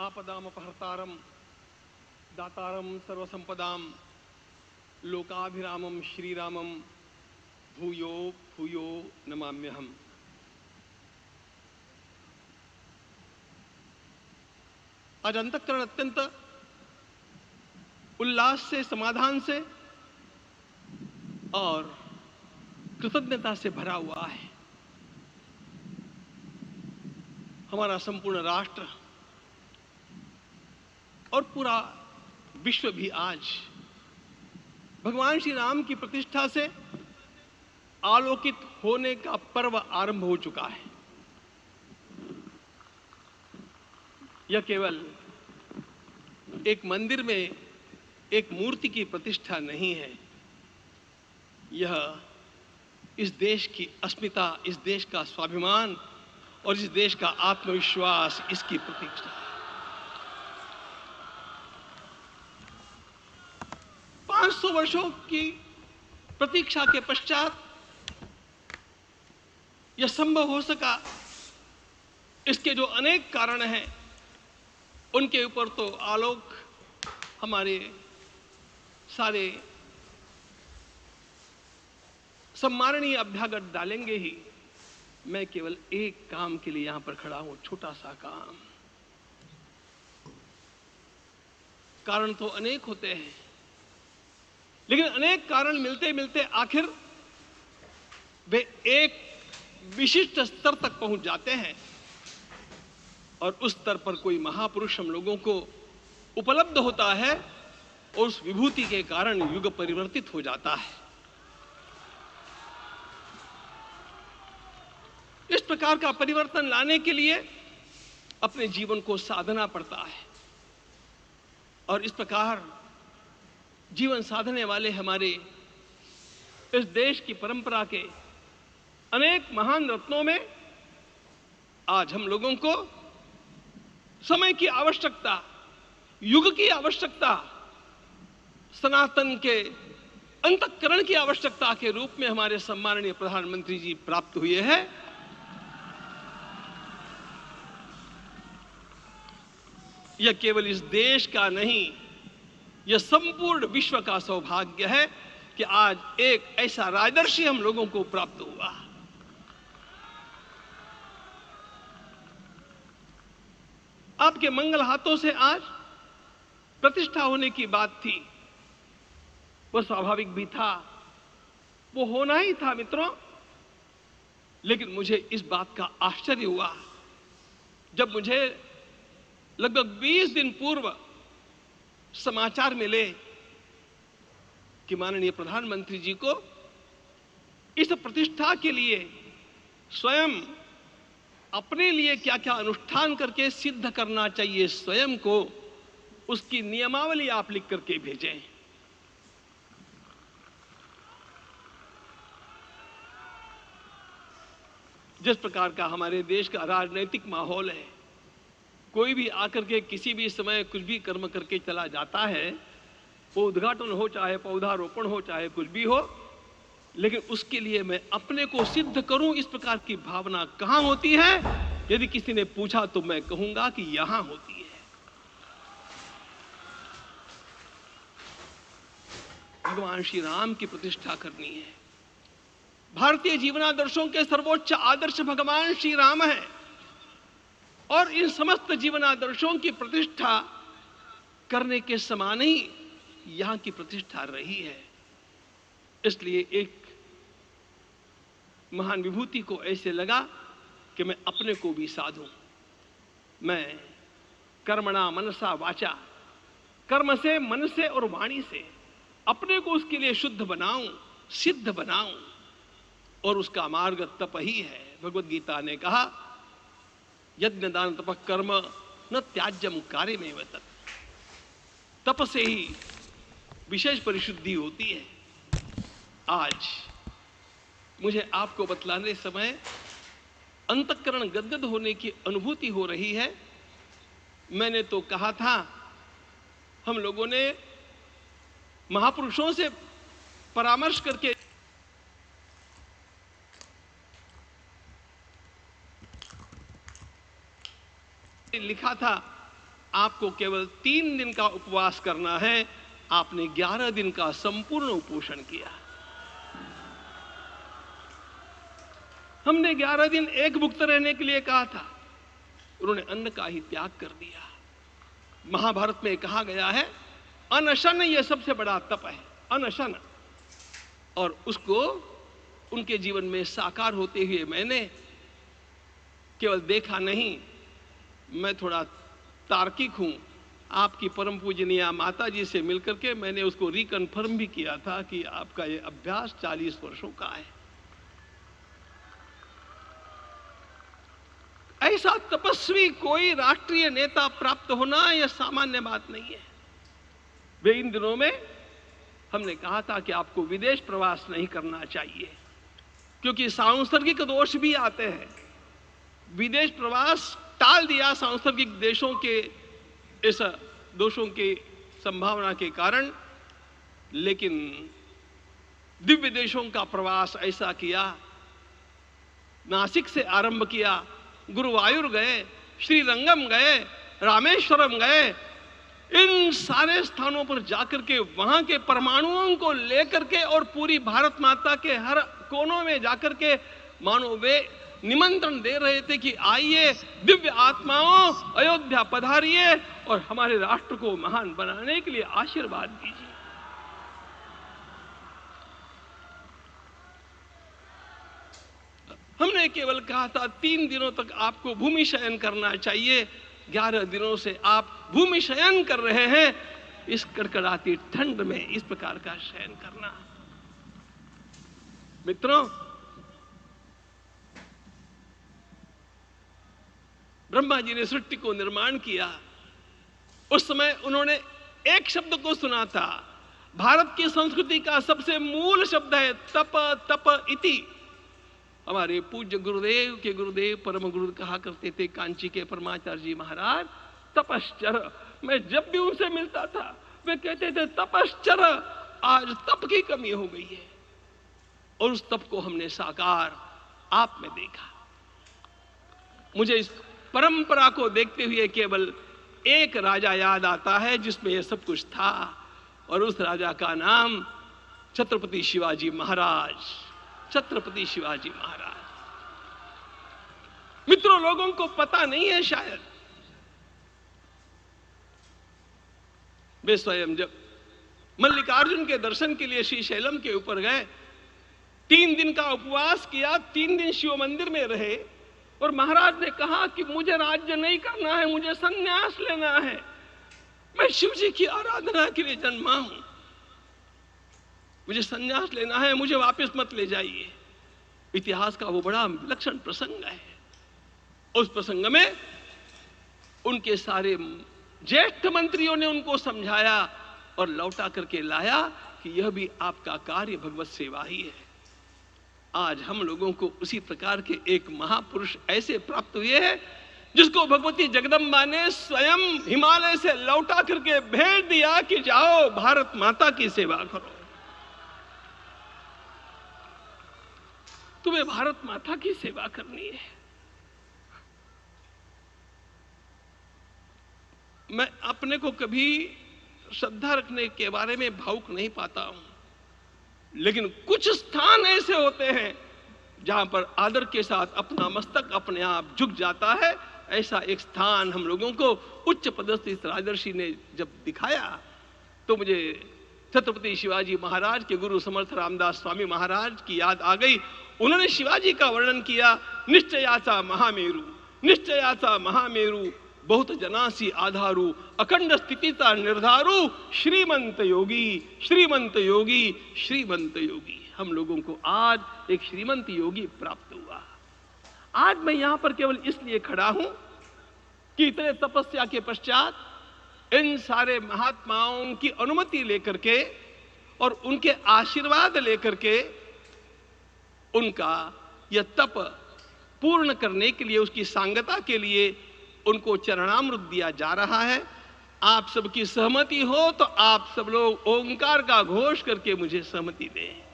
आपदामपहर्तारं दातारं सर्वसंपदां लोकाभिरामं श्रीरामं भूयो भूयो नमाम्यहम्। आज अंतःकरण अत्यंत उल्लास से, समाधान से और कृतज्ञता से भरा हुआ है। हमारा संपूर्ण राष्ट्र और पूरा विश्व भी आज भगवान श्री राम की प्रतिष्ठा से आलोकित होने का पर्व आरंभ हो चुका है। यह केवल एक मंदिर में एक मूर्ति की प्रतिष्ठा नहीं है, यह इस देश की अस्मिता, इस देश का स्वाभिमान और इस देश का आत्मविश्वास, इसकी प्रतीक्षा है। 500 वर्षों की प्रतीक्षा के पश्चात यह संभव हो सका। इसके जो अनेक कारण हैं उनके ऊपर तो आलोक हमारे सारे सम्माननीय अभ्यागत डालेंगे ही। मैं केवल एक काम के लिए यहां पर खड़ा हूं, छोटा सा काम। कारण तो अनेक होते हैं, लेकिन अनेक कारण मिलते मिलते आखिर वे एक विशिष्ट स्तर तक पहुंच जाते हैं और उस स्तर पर कोई महापुरुष हम लोगों को उपलब्ध होता है और उस विभूति के कारण युग परिवर्तित हो जाता है। इस प्रकार का परिवर्तन लाने के लिए अपने जीवन को साधना पड़ता है और इस प्रकार जीवन साधने वाले हमारे इस देश की परंपरा के अनेक महान रत्नों में आज हम लोगों को समय की आवश्यकता, युग की आवश्यकता, सनातन के अंतःकरण की आवश्यकता के रूप में हमारे सम्माननीय प्रधानमंत्री जी प्राप्त हुए हैं। यह केवल इस देश का नहीं, यह संपूर्ण विश्व का सौभाग्य है कि आज एक ऐसा राजदर्शी हम लोगों को प्राप्त हुआ। आपके मंगल हाथों से आज प्रतिष्ठा होने की बात थी, वह स्वाभाविक भी था, वो होना ही था मित्रों। लेकिन मुझे इस बात का आश्चर्य हुआ जब मुझे लगभग 20 दिन पूर्व समाचार मिले कि माननीय प्रधानमंत्री जी को इस प्रतिष्ठा के लिए स्वयं अपने लिए क्या क्या अनुष्ठान करके सिद्ध करना चाहिए, स्वयं को उसकी नियमावली आप लिख करके भेजें। जिस प्रकार का हमारे देश का राजनीतिक माहौल है, कोई भी आकर के किसी भी समय कुछ भी कर्म करके चला जाता है, वो उद्घाटन हो, चाहे पौधारोपण हो, चाहे कुछ भी हो, लेकिन उसके लिए मैं अपने को सिद्ध करूं, इस प्रकार की भावना कहां होती है? यदि किसी ने पूछा तो मैं कहूंगा कि यहां होती है। भगवान श्री राम की प्रतिष्ठा करनी है। भारतीय जीवनादर्शों के सर्वोच्च आदर्श भगवान श्री राम है और इन समस्त जीवनादर्शों की प्रतिष्ठा करने के समान ही यहां की प्रतिष्ठा रही है। इसलिए एक महान विभूति को ऐसे लगा कि मैं अपने को भी साधूं। मैं कर्मणा मनसा वाचा, कर्म से, मन से और वाणी से अपने को उसके लिए शुद्ध बनाऊं, सिद्ध बनाऊं, और उसका मार्ग तप ही है। भगवद गीता ने कहा, यज्ञ दान तप कर्म न त्याज्यम कार्यमेव तत्। तप से ही विशेष परिशुद्धि होती है। आज मुझे आपको बतलाने समय अंतःकरण गदगद होने की अनुभूति हो रही है। मैंने तो कहा था, हम लोगों ने महापुरुषों से परामर्श करके लिखा था, आपको केवल 3 दिन का उपवास करना है, आपने 11 दिन का संपूर्ण उपोषण किया। हमने 11 दिन एक भुक्त रहने के लिए कहा था, उन्होंने अन्न का ही त्याग कर दिया। महाभारत में कहा गया है अनशन यह सबसे बड़ा तप है, अनशन। और उसको उनके जीवन में साकार होते हुए मैंने केवल देखा नहीं, मैं थोड़ा तार्किक हूं। आपकी परम पूजनीय माता जी से मिलकर के मैंने उसको रिकन्फर्म भी किया था कि आपका ये अभ्यास 40 वर्षों का है। ऐसा तपस्वी कोई राष्ट्रीय नेता प्राप्त होना यह सामान्य बात नहीं है। वे इन दिनों में हमने कहा था कि आपको विदेश प्रवास नहीं करना चाहिए, क्योंकि सांसर्गिक दोष भी आते हैं। विदेश प्रवास टाल दिया सांसर्गिक देशों के इस दोषों की संभावना के कारण, लेकिन दिव्य देशों का प्रवास ऐसा किया। नासिक से आरंभ किया, गुरुवायूर गए, श्रीरंगम गए, रामेश्वरम गए। इन सारे स्थानों पर जाकर के वहां के परमाणुओं को लेकर के और पूरी भारत माता के हर कोनों में जाकर के मानो वे निमंत्रण दे रहे थे कि आइए दिव्य आत्माओं, अयोध्या पधारिए और हमारे राष्ट्र को महान बनाने के लिए आशीर्वाद दीजिए। हमने केवल कहा था 3 दिनों तक आपको भूमि शयन करना चाहिए। 11 दिनों से आप भूमि शयन कर रहे हैं। इस कड़कड़ाती ठंड में इस प्रकार का शयन करना, मित्रों, ब्रह्मा जी ने सृष्टि को निर्माण किया। उस समय उन्होंने एक शब्द को सुना था। भारत की संस्कृति का सबसे मूल शब्द है तप, तप इति। हमारे पूज्य गुरुदेव के गुरुदेव परम गुरु कहा करते थे, कांची के परमाचार्य जी महाराज, तपश्चर। मैं जब भी उनसे मिलता था वे कहते थे तपश्चर। आज तप की कमी हो गई है और उस तप को हमने साकार आप में देखा। मुझे इस परंपरा को देखते हुए केवल एक राजा याद आता है जिसमें यह सब कुछ था, और उस राजा का नाम छत्रपति शिवाजी महाराज। छत्रपति शिवाजी महाराज। मित्रों, लोगों को पता नहीं है शायद, वे स्वयं जब मल्लिकार्जुन के दर्शन के लिए श्रीशैलम के ऊपर गए, 3 दिन का उपवास किया, 3 दिन शिव मंदिर में रहे, और महाराज ने कहा कि मुझे राज्य नहीं करना है, मुझे संन्यास लेना है, मैं शिव जी की आराधना के लिए जन्मा हूं, मुझे संन्यास लेना है, मुझे वापस मत ले जाइए। इतिहास का वो बड़ा विलक्षण प्रसंग है। उस प्रसंग में उनके सारे ज्येष्ठ मंत्रियों ने उनको समझाया और लौटा करके लाया कि यह भी आपका कार्य भगवत सेवा ही है। आज हम लोगों को उसी प्रकार के एक महापुरुष ऐसे प्राप्त हुए हैं जिसको भगवती जगदम्बा ने स्वयं हिमालय से लौटा करके भेज दिया कि जाओ भारत माता की सेवा करो। तुम्हें भारत माता की सेवा करनी है। मैं अपने को कभी श्रद्धा रखने के बारे में भावुक नहीं पाता हूं, लेकिन कुछ स्थान ऐसे होते हैं जहां पर आदर के साथ अपना मस्तक अपने आप झुक जाता है। ऐसा एक स्थान हम लोगों को उच्च पदस्थ इस राजर्षि ने जब दिखाया तो मुझे छत्रपति शिवाजी महाराज के गुरु समर्थ रामदास स्वामी महाराज की याद आ गई। उन्होंने शिवाजी का वर्णन किया, निश्चयाचा महामेरु, निश्चयाचा महामेरु, बहुत जनासी आधारू, अखंड स्थितिता निर्धारू, श्रीमंत योगी, श्रीमंत योगी, श्रीमंत योगी। हम लोगों को आज एक श्रीमंत योगी प्राप्त हुआ। आज मैं यहां पर केवल इसलिए खड़ा हूं कि इतने तपस्या के पश्चात इन सारे महात्माओं की अनुमति लेकर के और उनके आशीर्वाद लेकर के उनका यह तप पूर्ण करने के लिए, उसकी सांगता के लिए उनको चरणामृत दिया जा रहा है। आप सबकी सहमति हो तो आप सब लोग ओंकार का घोष करके मुझे सहमति दें।